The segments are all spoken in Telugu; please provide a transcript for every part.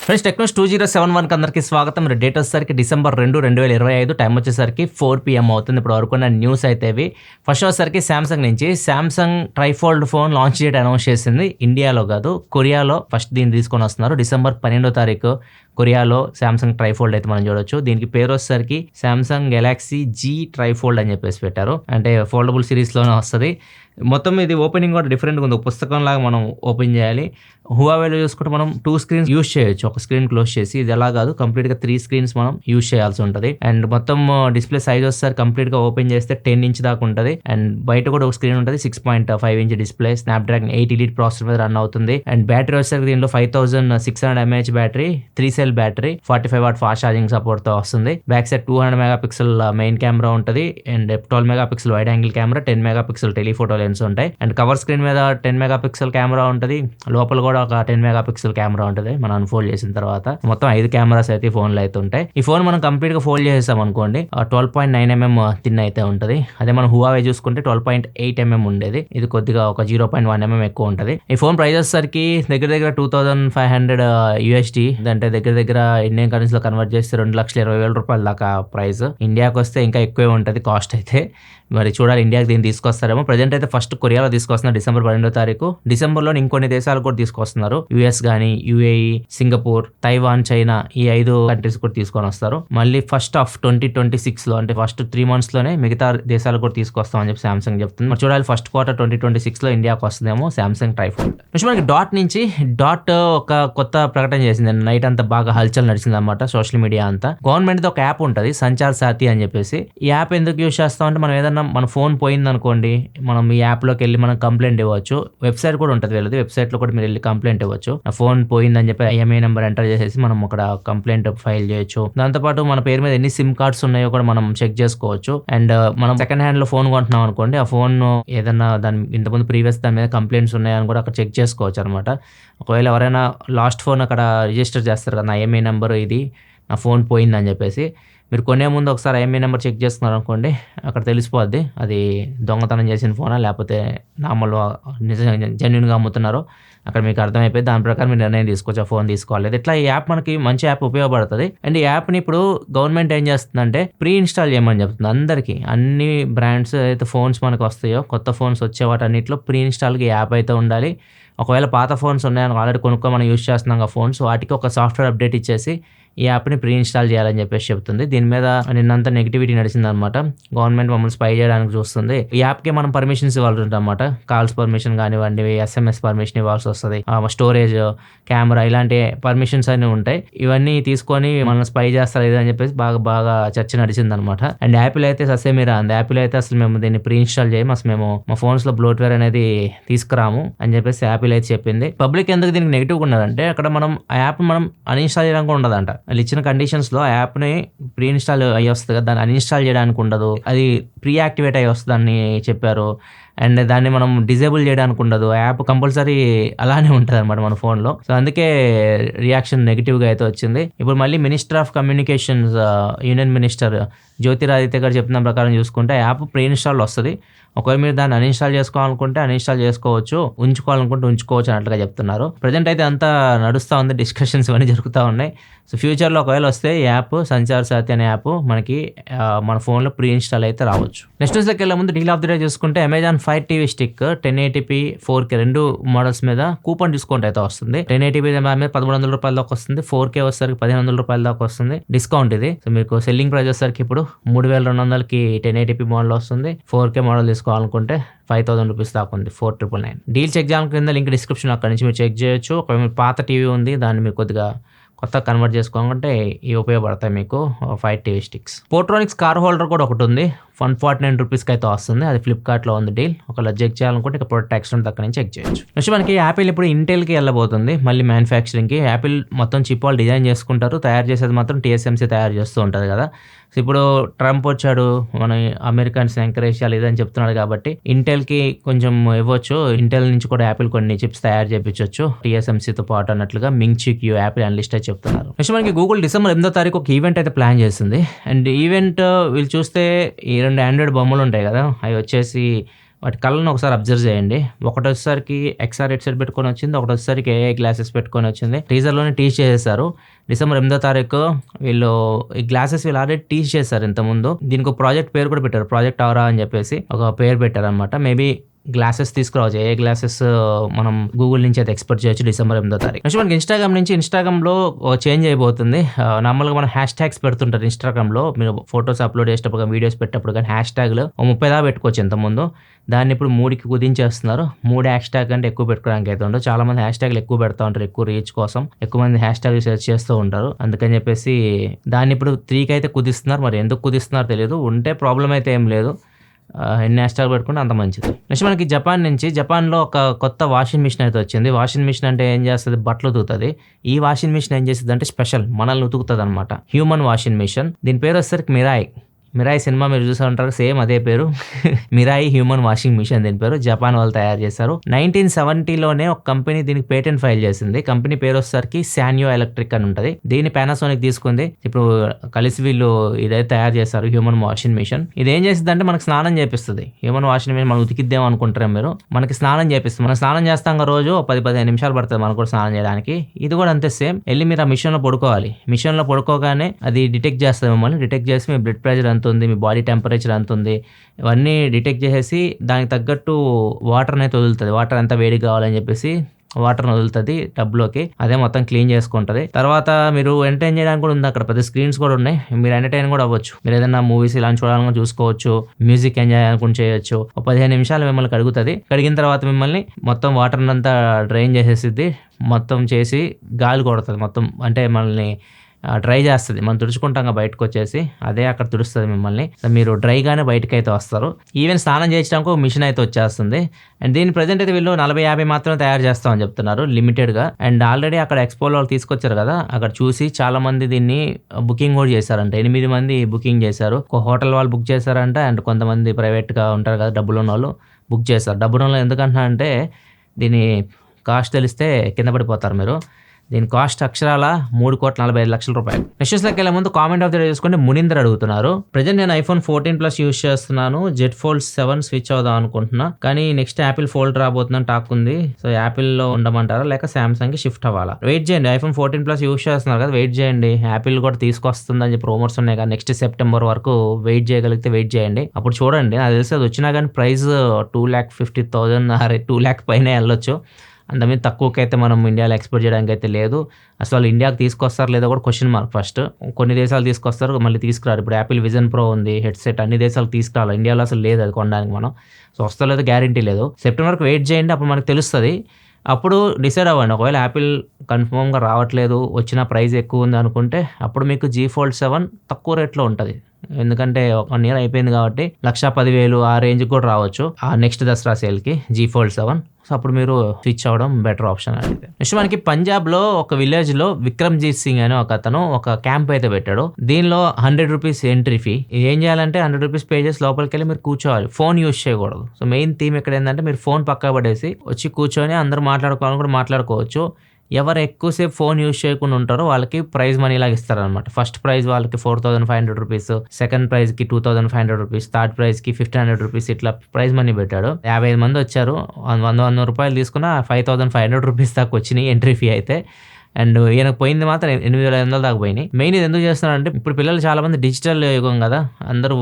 ఫ్రెండ్స్ టెక్నోస్ 2071కి అందరికీ స్వాగతం. డేట్ వచ్చేసరికి December 2, 2025. టైం వచ్చేసరికి 4 PM అవుతుంది. ఇప్పుడు వరకు ఉన్న న్యూస్ అయితే ఇవి. ఫస్ట్ వచ్చేసరికి శాంసంగ్ నుంచి Samsung trifold phone launch date announce చేసింది. ఇండియాలో కాదు, కొరియాలో ఫస్ట్ దీన్ని తీసుకొని వస్తున్నారు. December 12 కొరియాలో శాంసంగ్ ట్రైఫోల్డ్ అయితే మనం చూడొచ్చు. దీనికి పేరు వచ్చేసరికి శాంసంగ్ గెలాక్సీ జీ ట్రైఫోల్డ్ అని చెప్పేసి పెట్టారు. అంటే ఫోల్డబుల్ సిరీస్లోనే వస్తుంది. మొత్తం ఇది ఓపెనింగ్ కూడా డిఫరెంట్గా ఉంది. పుస్తకం లాగా మనం ఓపెన్ చేయాలి. హువావేలో చూసుకుంటే మనం 2 స్క్రీన్స్ యూస్ చేయొచ్చు. ఒక స్క్రీన్ క్లోజ్ చేసి, ఇది ఎలా కాదు, కంప్లీట్గా 3 స్క్రీన్స్ మనం యూస్ చేయాల్సి ఉంటుంది. అండ్ మొత్తం డిస్ప్లే సైజ్ వస్తారు కంప్లీట్గా ఓపెన్ చేస్తే 10 ఇంచ్ దాకా ఉంటుంది. అండ్ బయట కూడా ఒక స్క్రీన్ ఉంటుంది. 6.5 inch display, Snapdragon 8 elite processor మీద రన్ అవుతుంది. అండ్ బ్యాటరీ వచ్చేసరికి దీనిలో 5600 mAh battery, 3 cell battery, 45 watt fast charging support తో వస్తుంది. Back side 200 megapixel main camera ఉంటుంది. And 12 megapixel wide angle camera, 10 megapixel telephoto lens ఉంటాయి. అండ్ కవర్ స్క్రీన్ మీద 10 మెగాపిక్సెల్ కెమెరా ఉంటుంది. లోపల కూడా ఒక 10 మెగాపిక్సెల్ కెమెరా ఉంటుంది. మనం అన్ఫోల్డ్ చేసిన తర్వాత మొత్తం 5 కెమెరాస్ అయితే ఫోన్ లో అయితే ఉంటాయి. ఈ ఫోన్ మనం కంప్లీట్ గా ఫోల్డ్ చేసాం అనుకోండి, 12.9 mm థిన్ అయితే ఉంటుంది. అదే మనం హువావే చూసుకుంటే 12.8 mm ఉండేది. ఇది కొద్దిగా ఒక 0.1 mm ఎక్కువ ఉంటుంది. ఈ ఫోన్ ప్రైస్ వచ్చేసరికి దగ్గర 2500 USD, అంటే దగ్గర ఇండియన్ కరెన్సీలో కన్వర్ట్ చేస్తే 2,20,000 రూపాయల దాకా ప్రైస్. ఇండియాకి వస్తే ఇంకా ఎక్కువే ఉంటుంది కాస్ట్ అయితే. మరి చూడాలి ఇండియాకి దీన్ని తీసుకొస్తారేమో. ప్రజెంట్ అయితే ఫస్ట్ కొరియాలో తీసుకొస్తున్నారు December 12. డిసెంబర్లో ఇంకొన్ని దేశాలు కూడా తీసుకొస్తున్నారు. US కానీ, UAE, సింగపూర్, తైవాన్, చైనా, ఈ 5 కంట్రీస్ కూడా తీసుకొని వస్తారు. మళ్ళీ ఫస్ట్ ఆఫ్ 2026లో, అంటే ఫస్ట్ 3 months లోనే మిగతా దేశాలు కూడా తీసుకొస్తామని చెప్పి సామ్సంగ్ చెప్తుంది. మరి చూడాలి ఫస్ట్ క్వార్టర్ 2026లో ఇండియాకి వస్తుందేమో సామ్సంగ్ ట్రైఫోల్డ్. మనకి డాట్ ఒక కొత్త ప్రకటన చేసింది. నైట్ అంతా బాగా హల్చల్ నడిచింది అనమాట సోషల్ మీడియా అంతా. గవర్నమెంట్ ఒక యాప్ ఉంటుంది, సంచార్ సాథి అని చెప్పేసి. ఈ యాప్ ఎందుకు యూజ్ చేస్తామంటే, మనం ఏదన్నా మన ఫోన్ పోయింది అనుకోండి, మనం ఈ యాప్లోకి వెళ్ళి మనం కంప్లైంట్ ఇవ్వచ్చు. వెబ్సైట్ కూడా ఉంటుంది వీళ్ళది. వెబ్సైట్లో కూడా మీరు వెళ్ళి కంప్లైంట్ ఇవ్వచ్చు. నా ఫోన్ పోయిందని చెప్పి IMEI నెంబర్ ఎంటర్ చేసేసి మనం అక్కడ కంప్లైంట్ ఫైల్ చేయొచ్చు. దాంతోపాటు మన పేరు మీద ఎన్ని సిమ్ కార్డ్స్ ఉన్నాయో కూడా మనం చెక్ చేసుకోవచ్చు. అండ్ మనం సెకండ్ హ్యాండ్ లో ఫోన్ కొంటున్నాం అనుకోండి, ఆ ఫోన్ ఏదన్నా దాని ఇంతకుముందు ప్రీవియస్ దాని మీద కంప్లైంట్స్ ఉన్నాయని కూడా అక్కడ చెక్ చేసుకోవచ్చు అనమాట. ఒకవేళ ఎవరైనా లాస్ట్ ఫోన్ అక్కడ రిజిస్టర్ చేస్తారు కదా, నా IMEI నెంబర్ ఇది, నా ఫోన్ పోయిందని చెప్పేసి, మీరు కొనే ముందు ఒకసారి IMEI నెంబర్ చెక్ చేస్తున్నారు అనుకోండి, అక్కడ తెలిసిపోద్ది అది దొంగతనం చేసిన ఫోనా లేకపోతే నార్మల్ జెన్యున్గా అమ్ముతున్నారో అక్కడ మీకు అర్థమైపోయి దాని ప్రకారం మీరు నిర్ణయం తీసుకోవచ్చు, ఆ ఫోన్ తీసుకోవాలి. ఇట్లా ఈ యాప్ మనకి మంచి యాప్ ఉపయోగపడుతుంది. అండ్ ఈ యాప్ని ఇప్పుడు గవర్నమెంట్ ఏం చేస్తుందంటే ప్రీ ఇన్స్టాల్ చేయమని చెప్తుంది అందరికీ. అన్ని బ్రాండ్స్ అయితే ఫోన్స్ మనకు వస్తాయో, కొత్త ఫోన్స్ వచ్చే వాటన్నిటిలో ప్రీ ఇన్స్టాల్కి యాప్ అయితే ఉండాలి. ఒకవేళ పాత ఫోన్స్ ఉన్నాయని ఆల్రెడీ కొనుక్కొని మనం యూజ్ చేస్తున్నాం ఆ ఫోన్స్, వాటికి ఒక సాఫ్ట్వేర్ అప్డేట్ ఇచ్చేసి ఈ యాప్ని ప్రీ ఇన్స్టాల్ చేయాలని చెప్పేసి చెప్తుంది. దీని మీద నిన్నంతా నెగిటివిటీ నడిచింది అనమాట. గవర్నమెంట్ మమ్మల్ని స్పై చేయడానికి చూస్తుంది. ఈ యాప్కి మనం పర్మిషన్స్ ఇవ్వాల్సి ఉంటుంది అనమాట. కాల్స్ పర్మిషన్ కానివ్వండి, SMS పర్మిషన్ ఇవ్వాల్సి వస్తుంది, స్టోరేజ్, కెమెరా, ఇలాంటి పర్మిషన్స్ అన్నీ ఉంటాయి. ఇవన్నీ తీసుకొని మనం స్పై చేస్తారు అని చెప్పేసి బాగా చర్చ నడిచింది అనమాట. అండ్ యాపిల్ అయితే ససేమిరా అంది. యాపిల్ అయితే అసలు మేము దీన్ని ప్రీ ఇన్స్టాల్ చేయము, అసలు మేము మా ఫోన్స్ లో బ్లోట్వేర్ అనేది తీసుకురాము అని చెప్పేసి యాపిల్ అయితే చెప్పింది. పబ్లిక్ ఎందుకు దీనికి నెగిటివ్ ఉన్నదంటే, అక్కడ మనం ఆ యాప్ మనం అన్ఇన్స్టాల్ చేయడానికి ఉండదంట. వాళ్ళు ఇచ్చిన కండిషన్స్ లో ఆ యాప్ ని ప్రీ ఇన్స్టాల్ అయ్యి వస్తుంది కదా, దాన్ని అన్ఇన్స్టాల్ చేయడానికి ఉండదు, అది ప్రీ యాక్టివేట్ అయ్యి వస్తుంది అని చెప్పారు. అండ్ దాన్ని మనం డిజేబుల్ చేయడానికి ఉండదు. ఆ యాప్ కంపల్సరీ అలానే ఉంటుంది అనమాట మన ఫోన్లో. సో అందుకే రియాక్షన్ నెగిటివ్గా అయితే వచ్చింది. ఇప్పుడు మళ్ళీ minister of communications, union minister Jyotiraditya గారు చెప్పిన ప్రకారం చూసుకుంటే యాప్ ప్రీ ఇన్స్టాల్ వస్తుంది. ఒకవేళ మీరు దాన్ని అన్ఇన్స్టాల్ చేసుకోవాలనుకుంటే అన్ఇన్స్టాల్ చేసుకోవచ్చు, ఉంచుకోవాలనుకుంటే ఉంచుకోవచ్చు అన్నట్లుగా చెప్తున్నారు. ప్రజెంట్ అయితే అంతా నడుస్తూ ఉంది, డిస్కషన్స్ ఇవన్నీ జరుగుతూ ఉన్నాయి. సో ఫ్యూచర్లో ఒకవేళ వస్తే ఈ యాప్ సంచార్ సాథి అనే యాప్ మనకి మన ఫోన్లో ప్రీ ఇన్స్టాల్ అయితే రావచ్చు. నెక్స్ట్ న్యూస్లోకి వెళ్ళే ముందు డీల్ ఆఫ్ ది డే చూసుకుంటే, Amazon Fire TV stick 1080p 4K 2 models మీద కూపన్ డిస్కౌంట్ అయితే వస్తుంది. 1080p మీద 1,300 రూపాయల దాకా వస్తుంది, 4K వచ్చేసరికి 1,500 రూపాయల దాకా వస్తుంది డిస్కౌంట్ ఇది. సో మీకు సెల్లింగ్ ప్రైస్ వచ్చేసరికి ఇప్పుడు 3,200కి 1080p మోడల్ వస్తుంది. 4K మోడల్ తీసుకోవాలనుకుంటే 5,000 రూపీస్ దాకా ఉంది, 4,999. డీల్ చెక్ చేయాలని కింద లింక్ డిస్క్రిప్షన్, అక్కడ నుంచి మీరు చెక్ చేయొచ్చు. ఒకవేళ మీరు పాత టీవీ ఉంది, దాన్ని మీరు కొద్దిగా కొత్త కన్వర్ట్ చేసుకోవాలంటే ఇవి ఉపయోగపడతాయి మీకు Fire TV sticks. Portronics car holder కూడా ఒకటి ఉంది, 149 రూపీస్కి అయితే వస్తుంది. అది ఫ్లిప్కార్ట్లో ఉంది డీల్. ఒకవేళ చెక్ చేయాలనుకుంటే ఇక ప్రొడక్ట్ ఎక్స్టెంట్ అక్కడ నుంచి చెక్ చేయొచ్చు. నెక్స్ట్ మనకి యాపిల్ ఇప్పుడు ఇంటెల్కి వెళ్ళబోతుంది మళ్ళీ మ్యానుఫ్యాక్చరింగ్కి. యాపిల్ మొత్తం చిప్ వాళ్ళు డిజైన్ చేసుకుంటారు, తయారు చేసేది మాత్రం TSMC తయారు చేస్తూ ఉంటుంది కదా. సో ఇప్పుడు ట్రంప్ వచ్చాడు, మన అమెరికన్స్ ఎంకరేజ్ చేయాలి ఇదని చెప్తున్నాడు కాబట్టి ఇంటెల్కి కొంచెం ఇవ్వచ్చు. ఇంటెల్ నుంచి కూడా యాపిల్ కొన్ని చిప్స్ తయారు చేయించవచ్చు TSMCతో పాటు అన్నట్లుగా మింగ్చిక్యూ యాపిల్ అనలిస్ట్ అయితే చెప్తున్నారు. నెక్స్ట్ మనకి గూగుల్ December 8 ఒక ఈవెంట్ అయితే ప్లాన్ చేసింది. అండ్ ఈవెంట్ వీళ్ళు చూస్తే ఈ 2 ఆండ్రాయిడ్ బొమ్మలు ఉంటాయి కదా, అవి వచ్చేసి వాటి కళ్ళను ఒకసారి అబ్జర్వ్ చేయండి. ఒకటి వచ్చేసరికి XR హెడ్సెట్ పెట్టుకొని వచ్చింది, ఒకటి వచ్చేసరికి AI గ్లాసెస్ పెట్టుకొని వచ్చింది. టీజర్లోనే టీజ్ చేసేసారు. డిసెంబర్ 8వ తారీఖు వీళ్ళు ఈ గ్లాసెస్ వీళ్ళు ఆల్రెడీ టీజ్ చేశారు ఇంతకుముందు. దీనికి ఒక ప్రాజెక్ట్ పేరు కూడా పెట్టారు, ప్రాజెక్ట్ అవరా అని చెప్పేసి ఒక పేరు పెట్టారు అనమాట. మేబీ గ్లాసెస్ తీసుకురావచ్చు, ఏ గ్లాసెస్ మనం గూగుల్ నుంచి అయితే ఎక్స్పెక్ట్ చేయొచ్చు డిసెంబర్ 8వ తారీఖు. నెక్స్ట్ మనకి ఇన్స్టాగ్రామ్లో చేంజ్ అయిపోతుంది. నార్మల్గా మనం హ్యాష్ ట్యాగ్స్ పెడుతుంటారు ఇన్స్టాగ్రామ్లో. మీరు ఫొటోస్ అప్లోడ్ చేసేటప్పుడు వీడియోస్ పెట్టేటప్పుడు కానీ హ్యాష్ ట్యాగ్లు 30 దాకా పెట్టుకోవచ్చు ఇంతకుముందు. దాన్ని ఇప్పుడు 3కి కుదించేస్తున్నారు. 3 హ్యాష్ ట్యాగ్ అంటే ఎక్కువ పెట్టుకోవడానికి అయితే ఉండదు. చాలా మంది హ్యాష్ ట్యాగ్లు ఎక్కువ పెడతా ఉంటారు, ఎక్కువ రీచ్ కోసం ఎక్కువ మంది హ్యాష్ ట్యాగ్ సెర్చ్ చేస్తూ ఉంటారు. అందుకని చెప్పేసి దాన్ని ఇప్పుడు 3కి అయితే కుదిస్తున్నారు. మరి ఎందుకు కుదిస్తున్నారో తెలియదు. ఉంటే ప్రాబ్లం అయితే ఏం లేదు, ఎన్ని హ్యాష్ ట్యాగ్ పెట్టుకుంటే అంత మంచిది. నెక్స్ట్ మనకి జపాన్లో ఒక కొత్త వాషింగ్ మిషన్ అయితే వచ్చింది. వాషింగ్ మిషన్ అంటే ఏం చేస్తుంది, బట్టలు ఉతుకుతుంది. ఈ వాషింగ్ మిషన్ ఏం చేస్తుంది అంటే స్పెషల్, మనల్ని ఉతుకుతుంది అనమాట. Human washing machine. దీని పేరు వచ్చేసరికి మిరాయి సినిమా మీరు చూసే ఉంటారు, సేమ్ అదే పేరు. మిరాయి హ్యూమన్ వాషింగ్ మిషన్ దీని పేరు. జపాన్ వాళ్ళు తయారు చేశారు. 1970లోనే ఒక కంపెనీ దీనికి పేటెంట్ ఫైల్ చేసింది. కంపెనీ పేరు వచ్చేసరికి శాన్యో ఎలక్ట్రిక్ అని ఉంటుంది. దీన్ని పానాసోనిక్ తీసుకుంది. ఇప్పుడు కలిసి వీళ్ళు ఇదైతే తయారు చేశారు, హ్యూమన్ వాషింగ్ మిషన్. ఇది ఏం చేస్తుంది అంటే మనకు స్నానం చేపిస్తుంది. హ్యూమన్ వాషింగ్ మిషన్ మనం ఉతికిద్దాం అనుకుంటారు మీరు, మనకి స్నానం చేపిస్తుంది. మనం స్నానం చేస్తాం రోజు 10-15 నిమిషాలు పడుతుంది మనకు కూడా స్నానం చేయడానికి. ఇది కూడా అంతే సేమ్. వెళ్ళి మీరు ఆ మిషన్లో పడుకోవాలి. మిషన్లో పడుకోగానే అది డిటెక్ట్ చేస్తుంది మిమ్మల్ని. డిటెక్ట్ చేసి మీ బ్లడ్ ప్రెషర్ ఎంత ఉంది, మీ బాడీ టెంపరేచర్ ఎంత ఉంది, ఇవన్నీ డిటెక్ట్ చేసేసి దానికి తగ్గట్టు వాటర్ అయితే వదులుతుంది. వాటర్ ఎంత వేడి కావాలని చెప్పేసి వాటర్ వదులుతుంది టబ్లోకి. అదే మొత్తం క్లీన్ చేసుకుంటుంది. తర్వాత మీరు ఎంటర్టైన్ చేయడానికి కూడా ఉంది, అక్కడ పెద్ద స్క్రీన్స్ కూడా ఉన్నాయి. మీరు ఎంటర్టైన్ కూడా అవ్వచ్చు. మీరు ఏదైనా మూవీస్ ఇలాంటి చూడాలని చూసుకోవచ్చు, మ్యూజిక్ ఎంజాయ్ అనుకుని చేయొచ్చు. 15 నిమిషాలు మిమ్మల్ని కడుగుతుంది. కడిగిన తర్వాత మిమ్మల్ని మొత్తం వాటర్ అంతా డ్రైన్ చేసేసిద్ది. మొత్తం చేసి గాలి కొడుతుంది మొత్తం, అంటే మనల్ని డ్రై చేస్తుంది. మనం తుడుచుకుంటాం బయటకు వచ్చేసి, అదే అక్కడ తుడుస్తుంది మిమ్మల్ని. మీరు డ్రైగానే బయటకు అయితే వస్తారు. ఈవెన్ స్నానం చేయించడానికి ఒక మిషన్ అయితే వచ్చేస్తుంది. అండ్ దీని ప్రజెంట్ అయితే వీళ్ళు 40-50 మాత్రమే తయారు చేస్తామని చెప్తున్నారు, లిమిటెడ్గా. అండ్ ఆల్రెడీ అక్కడ ఎక్స్పోలో వాళ్ళు తీసుకొచ్చారు కదా, అక్కడ చూసి చాలా మంది దీన్ని బుకింగ్ కూడా చేశారంట. 8 మంది బుకింగ్ చేశారు. ఒక హోటల్ వాళ్ళు బుక్ చేశారంట. అండ్ కొంతమంది ప్రైవేట్గా ఉంటారు కదా, డబ్బులు ఉన్న వాళ్ళు బుక్ చేశారు. డబ్బులు ఉన్న ఎందుకంటున్నా అంటే దీని కాస్ట్ తెలిస్తే కింద పడిపోతారు మీరు. దీని కాస్ట్ అక్షరాల 3,45,00,000 రూపాయలు. నెక్స్ట్లోకి వెళ్ళే ముందు కామెంట్ ఆఫ్ ద డే చూసుకుంటే మునీందర్ అడుగుతున్నారు, ప్రజెంట్ నేను iPhone 14 Plus యూస్ చేస్తున్నాను, Z Fold 7 స్విచ్ అవుదాం అనుకుంటున్నా, కానీ నెక్స్ట్ యాపిల్ ఫోల్డ్ రాబోతుందని టాక్ ఉంది. సో యాపిల్లో ఉండమంటారా లేక సామ్సంగ్ కి షిఫ్ట్ అవ్వాలా? వెయిట్ చేయండి. iPhone 14 Plus యూస్ చేస్తున్నారు కదా, వెయిట్ చేయండి. యాపిల్ కూడా తీసుకొస్తుందని చెప్పి రూమర్స్ ఉన్నాయి కదా, నెక్స్ట్ సెప్టెంబర్ వరకు వెయిట్ చేయగలిగితే వెయిట్ చేయండి. అప్పుడు చూడండి, నాకు తెలిసి అది వచ్చినా కానీ ప్రైస్ 2,50,000 2,00,000 పైన వెళ్ళొచ్చు. అంతమంది తక్కువకి అయితే మనం ఇండియాలో ఎక్స్పోర్ట్ చేయడానికి అయితే లేదు. అసలు ఇండియాకి తీసుకొస్తారు లేదో కూడా క్వశ్చన్ మార్క్. ఫస్ట్ కొన్ని దేశాలు తీసుకొస్తారు, మళ్ళీ తీసుకురారు. ఇప్పుడు యాపిల్ విజన్ ప్రో ఉంది, హెడ్సెట్, అన్ని దేశాలు తీసుకురావాలి. ఇండియాలో అసలు లేదు అది కొనడానికి మనం. సో వస్తా లేదో గ్యారంటీ లేదు. సెప్టెంబర్కి వెయిట్ చేయండి, అప్పుడు మనకు తెలుస్తుంది. అప్పుడు డిసైడ్ అవ్వండి. ఒకవేళ యాపిల్ కన్ఫర్మ్గా రావట్లేదు, వచ్చిన ప్రైస్ ఎక్కువ ఉంది అనుకుంటే అప్పుడు మీకు G Fold 7 తక్కువ రేట్లో ఉంటుంది. ఎందుకంటే 1 year అయిపోయింది కాబట్టి 1,10,000 ఆ రేంజ్కి కూడా రావచ్చు ఆ నెక్స్ట్ దసరా సేల్కి G Fold 7. సో అప్పుడు మీరు స్విచ్ అవ్వడం బెటర్ ఆప్షన్ అయితే. నెక్స్ట్ మనకి పంజాబ్లో ఒక విలేజ్లో విక్రమ్జీత్ సింగ్ అని ఒక అతను ఒక క్యాంప్ అయితే పెట్టాడు. దీనిలో 100 రూపీస్ ఎంట్రీ ఫీ. ఏం చేయాలంటే 100 రూపీస్ పే చేసి లోపలికి వెళ్ళి మీరు కూర్చోవాలి, ఫోన్ యూజ్ చేయకూడదు. సో మెయిన్ థీమ్ ఇక్కడ ఏంటంటే మీరు ఫోన్ పక్కా పడేసి వచ్చి కూర్చొని అందరూ మాట్లాడుకోవాలని కూడా మాట్లాడుకోవచ్చు. ఎవరు ఎక్కువసేపు ఫోన్ యూజ్ చేయకుండా ఉంటారో వాళ్ళకి ప్రైజ్ మనీ లాగా ఇస్తారనమాట. ఫస్ట్ ప్రైజ్ వాళ్ళకి 4,500 రూపీస్, సెకండ్ ప్రైజ్కి 2,500 రూపీస్, థర్డ్ ప్రైజ్కి 1,500 రూపీస్, ఇట్లా ప్రైజ్ మనీ పెట్టాడు. 55 మంది వచ్చారు, 100 రూపాయలు తీసుకున్న 5,500 రూపీస్ దాకా వచ్చినాయి ఎంట్రీ ఫీ అయితే. అండ్ ఈయనకు పోయింది మాత్రం 8,500 దాకా పోయినాయి. మెయిన్ ఇది ఎందుకు చేస్తున్నారంటే ఇప్పుడు పిల్లలు చాలా మంది డిజిటల్ యుగం కదా, అందరూ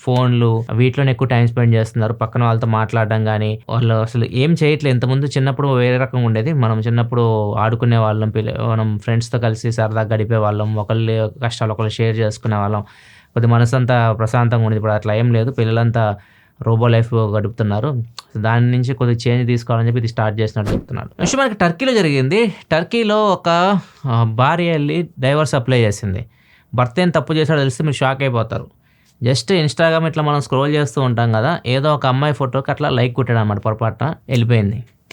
ఫోన్లు వీటిలోనే ఎక్కువ టైం స్పెండ్ చేస్తున్నారు. పక్కన వాళ్ళతో మాట్లాడడం కానీ, వాళ్ళు అసలు ఏం చేయట్లేదు. ఇంతకుముందు చిన్నప్పుడు వేరే రకంగా ఉండేది. మనం చిన్నప్పుడు ఆడుకునే వాళ్ళం, మనం ఫ్రెండ్స్తో కలిసి సరదాగా గడిపే వాళ్ళం, ఒకళ్ళు కష్టాలు ఒకళ్ళు షేర్ చేసుకునే వాళ్ళం, కొద్ది మనసు అంతా ప్రశాంతంగా ఉండేది. ఇప్పుడు అట్లా ఏం లేదు, పిల్లలంతా రోబో లైఫ్ గడుపుతున్నారు. దాని నుంచి కొద్దిగా చేంజ్ తీసుకోవాలని చెప్పి ఇది స్టార్ట్ చేసినట్టు చెప్తున్నాడు. నెక్స్ట్ మనకి టర్కీలో జరిగింది. టర్కీలో ఒక భార్య వెళ్ళి డైవర్స్ అప్లై చేసింది. భర్త ఏం తప్పు చేశాడో తెలిస్తే మీరు షాక్ అయిపోతారు. జస్ట్ ఇన్స్టాగ్రామ్ ఇట్లా మనం స్క్రోల్ చేస్తూ ఉంటాం కదా, ఏదో ఒక అమ్మాయి ఫోటోకి అట్లా లైక్ కొట్టాడు అనమాట, పొరపాటున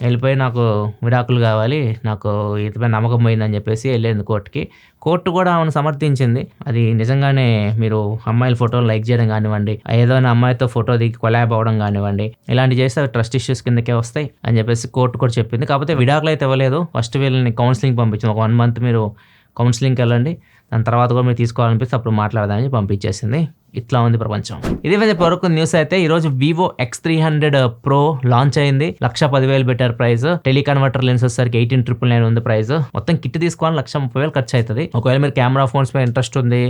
వెళ్ళిపోయి నాకు విడాకులు కావాలి, నాకు ఇతపై నమ్మకం పోయిందని చెప్పేసి వెళ్ళింది కోర్టుకి. కోర్టు కూడా ఆమెను సమర్థించింది. అది నిజంగానే మీరు అమ్మాయిల ఫోటోలు లైక్ చేయడం కానివ్వండి, ఏదైనా అమ్మాయితో ఫోటో దిగి కొలాబ్ అవ్వడం కానివ్వండి, ఇలాంటి చేస్తే అవి ట్రస్ట్ ఇష్యూస్ కిందకే వస్తాయి అని చెప్పేసి కోర్టు కూడా చెప్పింది. కాకపోతే విడాకులు అయితే ఇవ్వలేదు. ఫస్ట్ వీళ్ళని కౌన్సిలింగ్ పంపించింది. ఒక 1 month మీరు కౌన్సిలింగ్కి వెళ్ళండి, దాని తర్వాత కూడా మీరు తీసుకోవాలనిపిస్తే అప్పుడు మాట్లాడదామని పంపించేసింది. ఇట్లా ఉంది ప్రపంచం. ఇదే వరకు న్యూస్ అయితే ఈరోజు వివో X300 Pro లాంచ్ అయింది. 1,10,000 పెట్టారు ప్రైస్. టెలికన్వర్టర్ లెన్స్ వచ్చేసరికి 18,999 ఉంది ప్రైస్. మొత్తం కిట్ తీసుకోవాలి 1,30,000 ఖర్చు అవుతుంది. ఒకవేళ మీరు కెమెరా ఫోన్స్ పై ఇంట్రెస్ట్ ఉంది,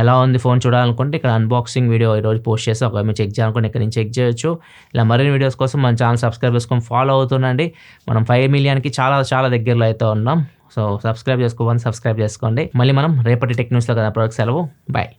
ఎలా ఉంది ఫోన్ చూడాలనుకుంటే ఇక్కడ అన్బాక్సింగ్ వీడియో ఈరోజు పోస్ట్ చేసి ఒకవేళ మీరు చెక్ చేయాలనుకుంటే ఇక్కడ నుంచి చెక్ చేయొచ్చు. ఇలా మరిన్ని వీడియోస్ కోసం మన ఛానల్ సబ్స్క్రైబ్ చేసుకొని ఫాలో అవుతుండండి. మనం 5 మిలియన్కి చాలా దగ్గరలో అయితే ఉన్నాం. సో సబ్స్క్రైబ్ చేసుకోండి. మళ్ళీ మనం రేపటి టెక్ న్యూస్లో కదా, సెలవు. బాయ్.